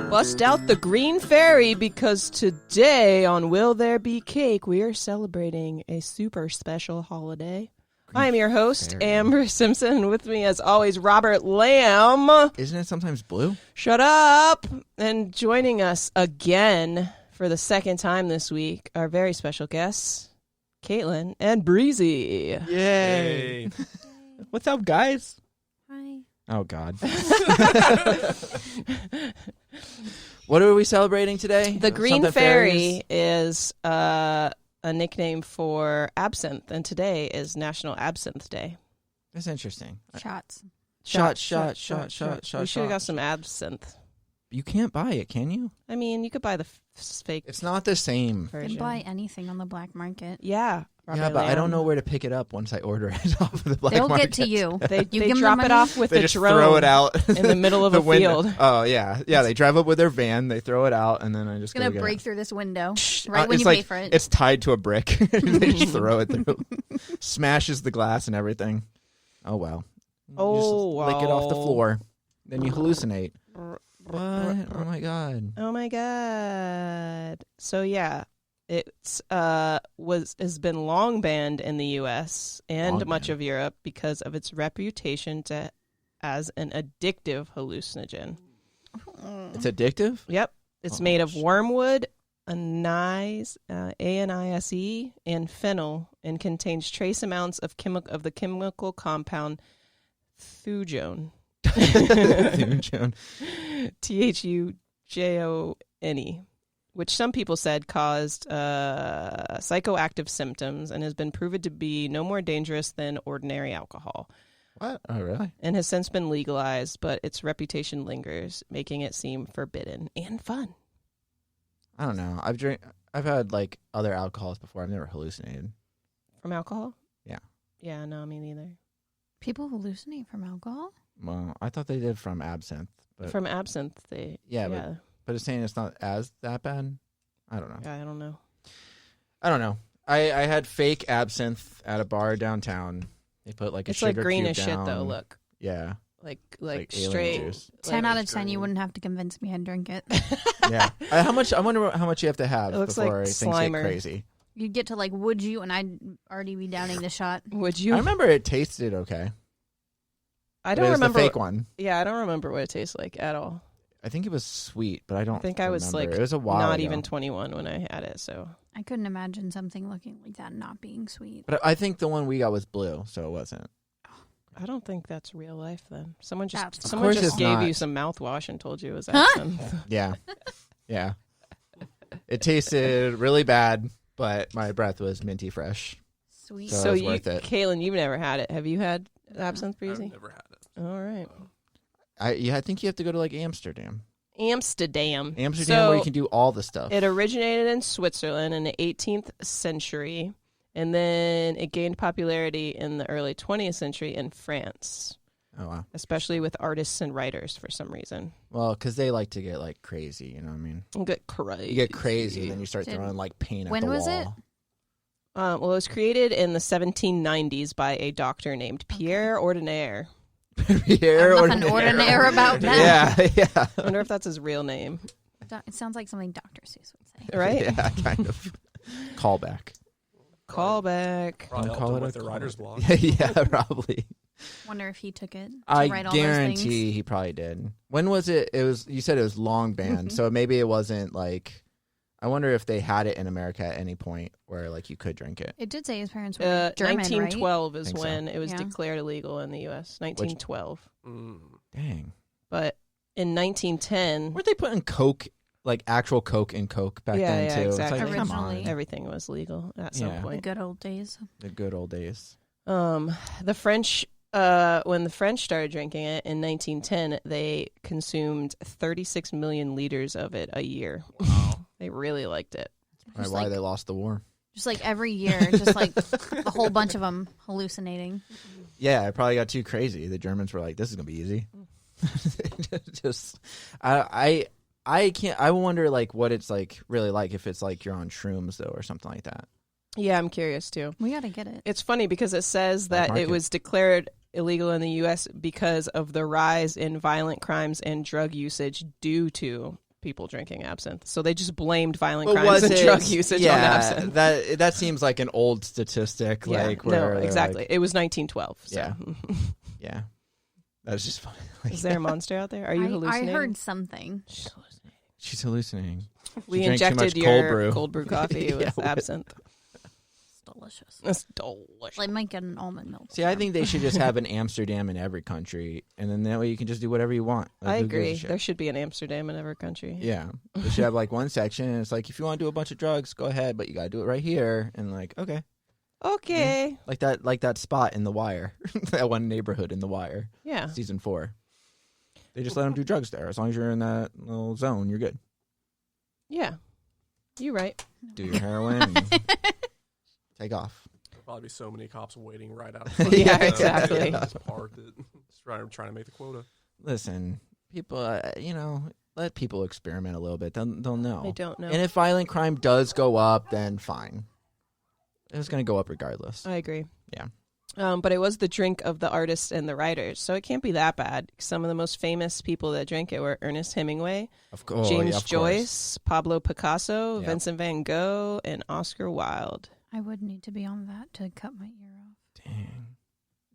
Bust out the green fairy because today on Will There Be Cake, we are celebrating a super special holiday. I am your host, Amber Simpson. With me, as always, Robert Lamb. Isn't it sometimes blue? Shut up! And joining us again for the second time this week, our very special guests, Caitlin and Breezy. Yay! What's up, guys? Hi. Oh, God. What are we celebrating today? The green fairy is a nickname for absinthe, and today is National Absinthe Day. That's interesting. Shots. Shot. We should have got some absinthe. You can't buy it, can you? I mean, you could buy the fake It's not the same. You version. can buy anything on the black market. Yeah. Yeah, but I don't know where to pick it up once I order it off of the black They'll market. get to you. They give drop them it money? off with They a just drone throw it out in the middle of the a window. field. Oh, yeah. Yeah, they drive up with their van, they throw it out, and then I just It's going to go break get through this window it. right when It's you like, pay for it. It's tied to a brick. They just throw it through. Smashes the glass and everything. Oh, well. Oh, You just lick it off the wow. floor. Then you hallucinate. What? Oh, my God. Oh my god! So yeah, it's has been long banned in the U.S. and Long much banned. of Europe because of its reputation as an addictive hallucinogen. It's addictive? Yep, it's Oh, made of shit. wormwood, anise, anise, and fennel, and contains trace amounts of the chemical compound thujone. Joan. THUJONE, which some people said caused psychoactive symptoms and has been proven to be no more dangerous than ordinary alcohol, What? Oh, really? and has since been legalized, but its reputation lingers, making it seem forbidden and fun. I don't know. I've had like other alcohols before. I've never hallucinated. From alcohol? Yeah. Yeah, no, me neither. People hallucinate from alcohol? Well, I thought they did from absinthe, but From absinthe, yeah, but it's saying it's not as that bad. I don't know. I don't know. I don't know. I had fake absinthe at a bar downtown. They put like a It's sugar like green cube as shit, down. though. Look, Yeah. like alien straight. juice. 10 like- out of 10, you wouldn't have to convince me I'd drink it. Yeah. How much? I wonder how much you have to have It looks like before things Slimer. get crazy. You'd get to like, would you? And I'd already be downing the shot. Would you? I remember it tasted okay. I But don't it was remember. the fake one. Yeah, I don't remember what it tastes like at all. I think it was sweet, but I don't. I think I was remember. like It was a while not ago. even 21 when I had it, so I couldn't imagine something looking like that not being sweet. But I think the one we got was blue, so it wasn't. I don't think that's real life then. Someone just Of someone course just it's gave not. you some mouthwash and told you it was Huh? absinthe. Yeah. Yeah. It tasted really bad, but my breath was minty fresh. Sweet. So So it was you, worth it. Caitlin, you've never had it. Have you had absinthe, I've Breezy? never had it. All right. I think you have to go to like Amsterdam. Amsterdam. Amsterdam, where So you can do all the stuff. it originated in Switzerland in the 18th century, and then it gained popularity in the early 20th century in France, Oh wow. especially with artists and writers for some reason. Well, because they like to get like crazy. You know what I mean? You get crazy. You get crazy, then you start Did- throwing like paint at when the was wall. it? Well, it was created in the 1790s by a doctor named Pierre Ordinaire. Pierre There's nothing ordinary about that. Yeah, yeah. I wonder if that's his real name, It sounds like something Dr. Seuss would say. right? Yeah, kind of. Callback. Callback. Probably Don't helped call him it with a the call. writer's block. Yeah, probably. Wonder if he took it to I write all those things. guarantee he probably did. When was it? It was. You said it was long banned, so maybe it wasn't like. I wonder if they had it in America at any point where like you could drink it. It did say his parents were German, 1912 is Think so. when it was Yeah. declared illegal in the U.S. 1912. Dang. But in 1910, Weren't they putting Coke, like actual Coke in Coke back Yeah, then yeah, too? exactly. It's like, come on. Originally. everything was legal at some Yeah. right? The point. good old days. The good old days. The French, when the French started drinking it in 1910, they consumed 36 million liters of it a year. Wow. They really liked it. Probably Just why like- they lost the war. Just like every year, just like a whole bunch of them hallucinating. Yeah, it probably got too crazy. The Germans were like, "This is gonna be easy." Just, I can't. I wonder like what it's like really like if it's like you're on shrooms though or something like that. Yeah, I'm curious too. We got to get it. It's funny because it says Black that it market. was declared illegal in the U.S. because of the rise in violent crimes and drug usage due to people drinking absinthe. So they just blamed violent But crimes was and it- drug usage on absinthe. that seems like an old statistic. Yeah, Like no, where they're exactly. like- It was 1912. So. Yeah. yeah, that's just funny. Like, Is there a monster out there? Are you I hallucinating? heard something. she's hallucinating. We She drank too injected much your cold brew. coffee Yeah, with with- absinthe. It's delicious. It's delicious. I might get an almond milk. See, I think they should just have an Amsterdam in every country, and then that way you can just do whatever you want. Like, I who gives a agree. shit? There should be an Amsterdam in every country. Yeah, they should have like one section, and it's like if you want to do a bunch of drugs, go ahead, but you got to do it right here. And like, okay, Okay. like that spot in The Wire, that one neighborhood in The Wire, Yeah. season 4. They just let them do drugs there. As long as you're in that little zone, you're good. Yeah. You right. Do your heroin, and take off. There'll probably be so many cops waiting right out. Yeah, exactly. Parked it. Just trying to make the quota. Listen, people, let people experiment a little bit. They'll know. I don't know. And if violent crime does go up, then fine. It's going to go up regardless. I agree. Yeah. But it was the drink of the artists and the writers, so it can't be that bad. Some of the most famous people that drank it were Ernest Hemingway, James Joyce, Pablo Picasso, Yep. Vincent van Gogh, and Oscar Wilde. I would need to be on that to cut my ear off. Dang.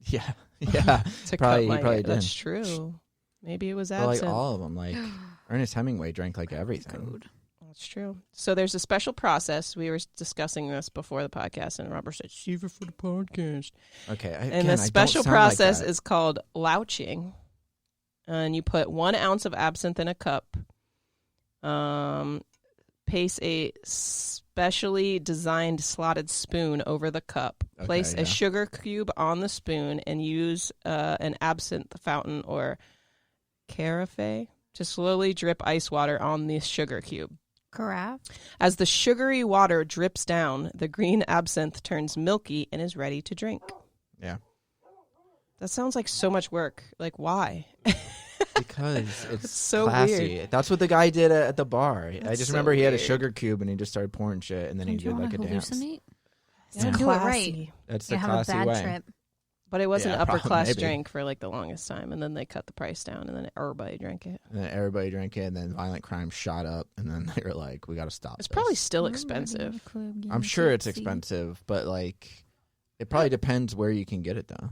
Yeah. Yeah. To Probably- cut my he probably ear. That's did. true. Maybe it was But like absinthe. all of them. Like Ernest Hemingway drank like everything. Code. That's true. So there's a special process. We were discussing this before the podcast, and Robert said, "Save it for the podcast." Okay. And the special process is called louching. And you put 1 ounce of absinthe in a cup. Place a specially designed slotted spoon over the cup. Okay, Place yeah. a sugar cube on the spoon and use an absinthe fountain or carafe to slowly drip ice water on the sugar cube. Carafe. As the sugary water drips down, the green absinthe turns milky and is ready to drink. Yeah. That sounds like so much work. Like, why? Because it's so classy. weird. That's what the guy did at the bar. I That's just so remember he had a weird. sugar cube and he just started pouring shit, and then he Don't you did want like to a dance. hallucinate? Yeah. Do it right. Classy. That's the You have a classy bad way. trip. But it was Yeah, an upper class maybe. drink for like the longest time, and then they cut the price down, and then everybody drank it. And then everybody drank it, and then violent crime shot up, and then they were like, "We got to stop." It's this. probably still expensive. I'm sure it's expensive, but like, it probably depends where you can get it though.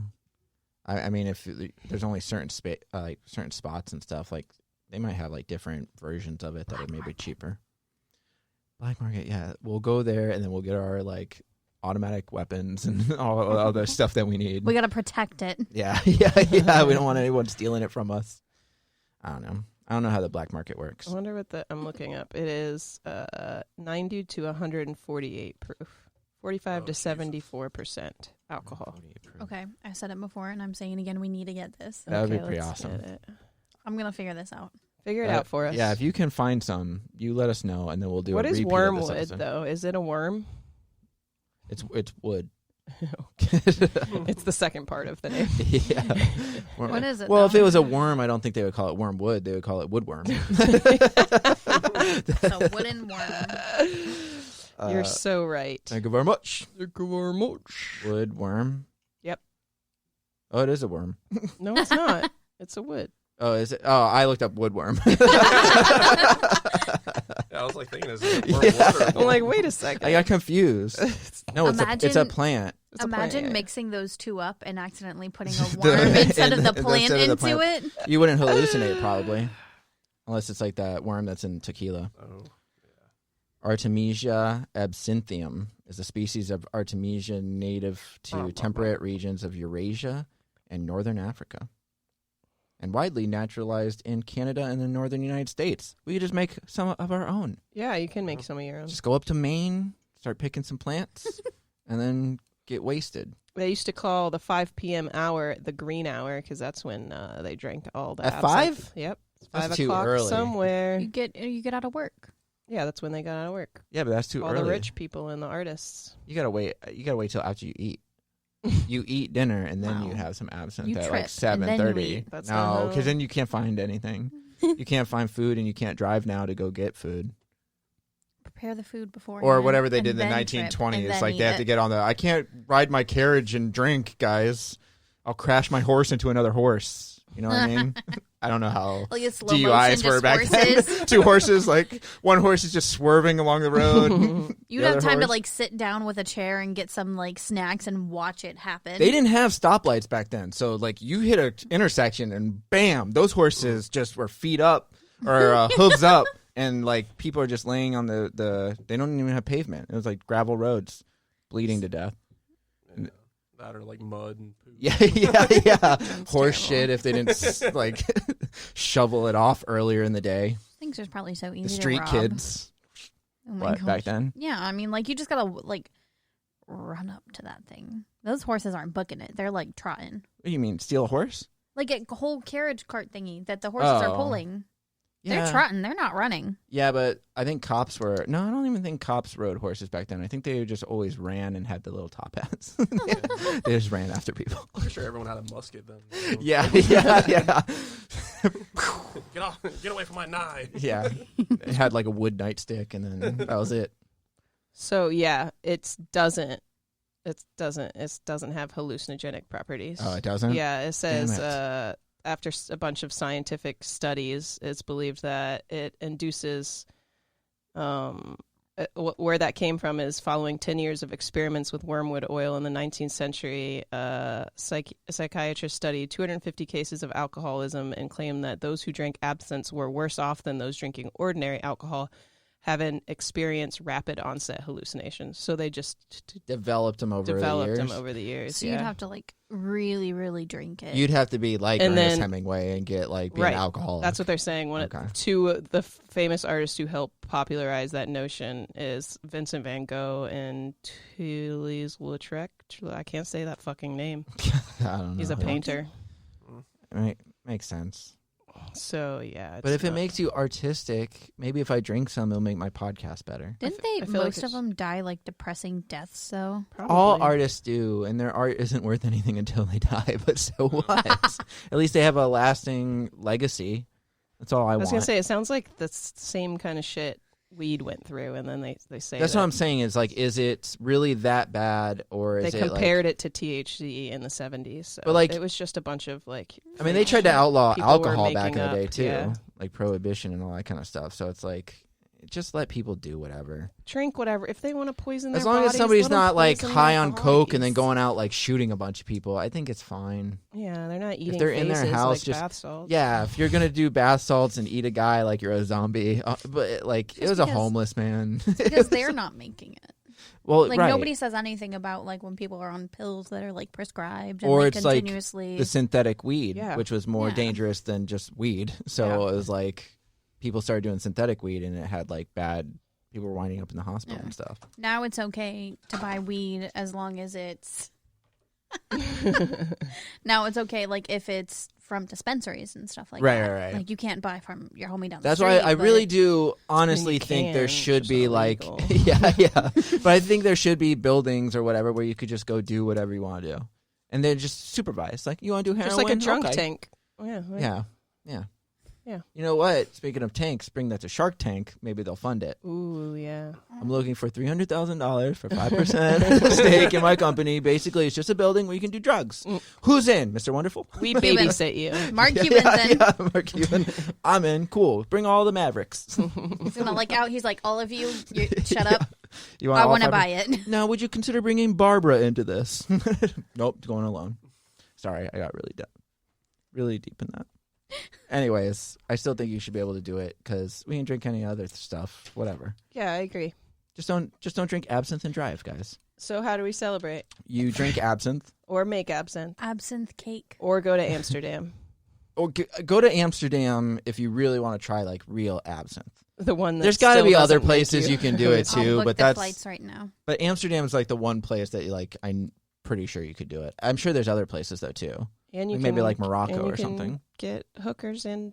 I mean, if there's only certain certain spots and stuff, like they might have like different versions of it that are maybe cheaper. Black market, yeah. We'll go there, and then we'll get our like automatic weapons and all the stuff that we need. We got to protect it. Yeah. We don't want anyone stealing it from us. I don't know how the black market works. I wonder what I'm looking up. It is 90 to 148 proof, 45 to 74% alcohol. Okay, I said it before, and I'm saying it again. We need to get this. That would be Okay, pretty let's awesome. get it. I'm gonna figure this out. Figure it out for us. Yeah, if you can find some, you let us know, and then we'll do. What a is repeat of this wormwood episode. though? Is it a worm? It's wood. It's the second part of the name. Yeah. What is it, Well, if though? it was a worm, I don't think they would call it wormwood. They would call it woodworm. So wooden worm. You're so right. Thank you very much. Thank you very much. Woodworm. Yep. Oh, it is a worm. No, it's not. It's a wood. Oh, is it? Oh, I looked up woodworm. Yeah, I was like thinking, is it water? I'm like, wait a second. I got confused. No, it's a Imagine- plant. It's a Imagine plant, yeah. mixing those two up and accidentally putting a worm instead of the plant instead of the into plant. it. You wouldn't hallucinate probably, unless it's like that worm that's in tequila. Oh. Artemisia absinthium is a species of Artemisia native to temperate regions of Eurasia and northern Africa, and widely naturalized in Canada and the northern United States. We could just make some of our own. Yeah, you can make some of your own. Just go up to Maine, start picking some plants, and then get wasted. They used to call the 5 p.m. hour the green hour because that's when they drank all the At absinthe. 5? Yep. It's That's 5 too o'clock early. somewhere. You get out of work. Yeah, that's when they got out of work. Yeah, but that's too All early. the rich people and the artists. You gotta wait. You gotta wait till after you eat. You eat dinner and then Wow. you have some absinthe You at trip, like and then you 7:30. eat. That's No, not because how- then you can't find anything. You can't find food, and you can't drive now to go get food Prepare the food before. or whatever they did in the 1920s. Like they have to get on the. I can't ride my carriage and drink, guys. I'll crash my horse into another horse. You know what I mean? I don't know how Like a slow DUIs motion, were just back horses. then. 2 horses, like one horse is just swerving along the road. You'd The have other time to horse- like sit down with a chair and get some like snacks and watch it happen. They didn't have stoplights back then, so like you hit an intersection and bam, those horses just were feet up or hooves up, and like people are just laying on the. They don't even have pavement. It was like gravel roads, bleeding to death. And, that or like mud and poop. Yeah. Horse shit if they didn't like shovel it off earlier in the day. Things are probably so easy The to street rob. kids. Oh my What gosh. back then? Yeah, I mean, like you just gotta like run up to that thing. Those horses aren't booking it; they're like trotting, What do you mean, steal a horse? like a whole carriage cart thingy that the horses are Oh. pulling. Yeah. They're trotting; they're not running. Yeah, but I think cops were. No, I don't even think cops rode horses back then. I think they just always ran and had the little top hats. They just ran after people. I'm sure everyone had a musket then. Yeah. Get away from my knife. Yeah. It had like a wood nightstick, and then that was it. So yeah, it doesn't have hallucinogenic properties. Oh, it doesn't? Yeah, it says Damn after a bunch of scientific studies, it's believed that it induces. Where that came from is following 10 years of experiments with wormwood oil in the 19th century. A psychiatrist studied 250 cases of alcoholism and claimed that those who drank absinthe were worse off than those drinking ordinary alcohol, having experienced rapid onset hallucinations. So they just Developed them over the years. So you'd have to like really, really drink it. You'd have to be like And Ernest then- Hemingway and get like be an Right. alcoholic. That's what they're saying. Okay. Two of the famous artists who helped popularize that notion is Vincent van Gogh and Toulouse-Lautrec. I can't say that fucking name. I don't know. He's a painter. Right. Makes sense. So yeah. But if it makes you artistic, maybe if I drink some, it'll make my podcast better. Didn't I they? feel like Most of it's- them die like depressing deaths, though. All artists do, and their art isn't worth anything until they die. But so what? At least they have a lasting legacy. That's all I I was want. gonna say it sounds like the same kind of shit weed went through, and then they say That's that what I'm saying. Is like, is it really that bad, or they is it like? compared it to THC in the 70s. So But, like- it was just a bunch of like. I mean, they tried to outlaw people were alcohol back in making the day up, too, yeah. like prohibition and all that kind of stuff. So it's like, just let people do whatever. Drink whatever if they want to poison. As their long as bodies, somebody's let 'em not like poison high their on coke and then bodies. going out like shooting a bunch of people, I think it's fine. Yeah, they're not eating. they're in their faces house, like just- bath salts. Yeah, if you're gonna do bath salts and eat a guy like you're a zombie, but like it was a because- homeless man. Because they're not making it. Well, Like right. nobody says anything about like when people are on pills that are like prescribed and Or like it's like continuously. the synthetic weed, Yeah. which was more Yeah. dangerous than just weed. So Yeah. it was like people started doing synthetic weed, and it had like bad. People were winding up in the hospital Yeah. and stuff. Now it's okay to buy weed as long as it's. Now it's okay, like if it's from dispensaries and stuff like Right, that. right, right. Like you can't buy from your homie down That's the why street. I really but- do honestly you think there can, should just be not like, legal. yeah. But I think there should be buildings or whatever where you could just go do whatever you want to do, and then just supervise. Like, you want to do heroin? Just like a drunk Okay. tank. Yeah. Right. Yeah. Yeah. You know what? Speaking of tanks, bring that to Shark Tank. Maybe they'll fund it. Ooh, yeah. I'm looking for $300,000 for 5% stake in my company. Basically, it's just a building where you can do drugs. Who's in, Mr. Wonderful? We Cuban. babysit you. Mark Cuban's in. Yeah, Mark Cuban. I'm in. Cool. Bring all the Mavericks. He's gonna like out. He's like, all of you, shut up. You want I all want to 5%? buy it. Now, would you consider bringing Barbara into this? Nope, going alone. Sorry, I got really deep in that. Anyways, I still think you should be able to do it because we can drink any other stuff, whatever. Yeah, I agree. Just don't drink absinthe and drive, guys. So how do we celebrate? You drink absinthe, Or make absinthe? Absinthe cake. Or go to Amsterdam. or go to Amsterdam if you really want to try like real absinthe. The one that There's got to still be other doesn't make places you can do it I'll too, book but the that's flights right now. but Amsterdam is like the one place that I'm pretty sure you could do it. I'm sure there's other places though too. And you Maybe can, like Morocco and you or can something. Get hookers and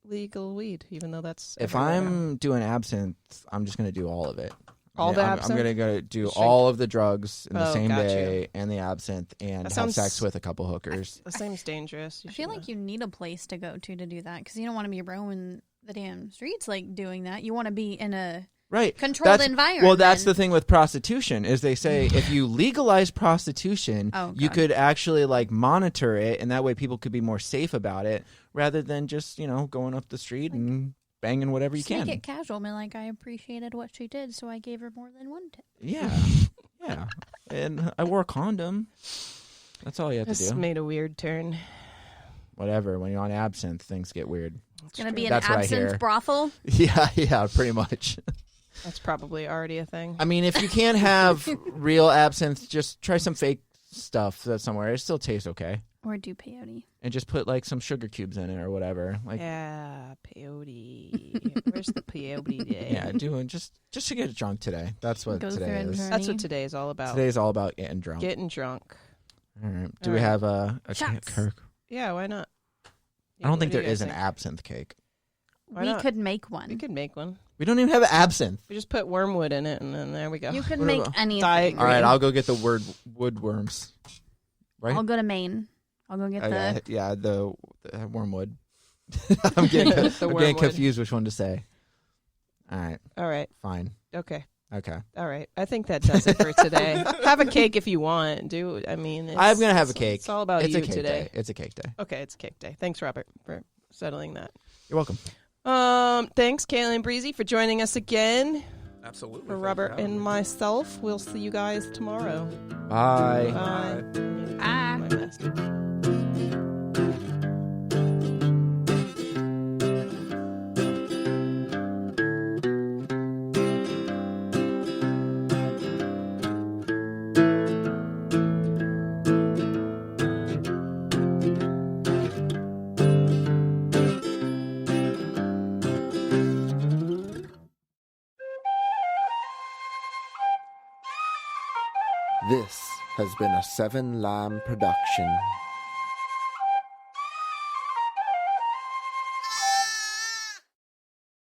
legal weed, even though that's If everywhere now. I'm doing absinthe, I'm just going to do all of it. All the I'm absinthe? going to go do Just all of the drugs in the Oh, same got day you. and the absinthe and That have sounds- sex with a couple hookers. That seems dangerous. I feel like you need a place to go to do that because you don't want to be roaming the damn streets like doing that. You want to be in a Right. controlled environment. Well, that's the thing with prostitution is they say if you legalize prostitution, Oh, you God. could actually like monitor it, and that way people could be more safe about it. rather than just going up the street and banging whatever you Just can. make it casual. I like, I appreciated what she did, so I gave her more than one tip. Yeah, yeah. And I wore a condom. That's all you have This to do. made a weird turn. Whatever. When you're on absinthe, things get weird. It's going to be an That's what I hear. absinthe brothel. Yeah, pretty much. That's probably already a thing. I mean, if you can't have real absinthe, just try some fake stuff that's somewhere. It still tastes okay. Or do peyote. And just put like some sugar cubes in it or whatever. Like Yeah, peyote. Where's the peyote day? yeah, doing just to get drunk today. That's what Go through today a is. journey. That's what today is all about. Today's all about getting drunk. Getting drunk. All right. Do All we right. have a Shots. cake? Yeah, why not? I don't What think do there you is guys an think? absinthe cake. Why We not? could make one. We could make one. We don't even have absinthe. We just put wormwood in it, and then there we go. You could What make about- anything. Diet All right, green. I'll go get the woodworms. Right? I'll go to Maine. I'll go get the... yeah, the wormwood. I'm getting The wormwood. confused which one to say. All right, All right. fine. Okay. Okay. All right. I think that does it for today. Have a cake if you want. I'm gonna have a cake. It's all about It's you a cake today. day. It's a cake day. Okay, it's cake day. Thanks, Robert, for settling that. You're welcome. Thanks, Kayla and Breezy, for joining us again. Absolutely. For Thanks Robert having and me. myself, we'll see you guys tomorrow. Bye. Bye. Ah. My best. This has been a Seven Lamb production.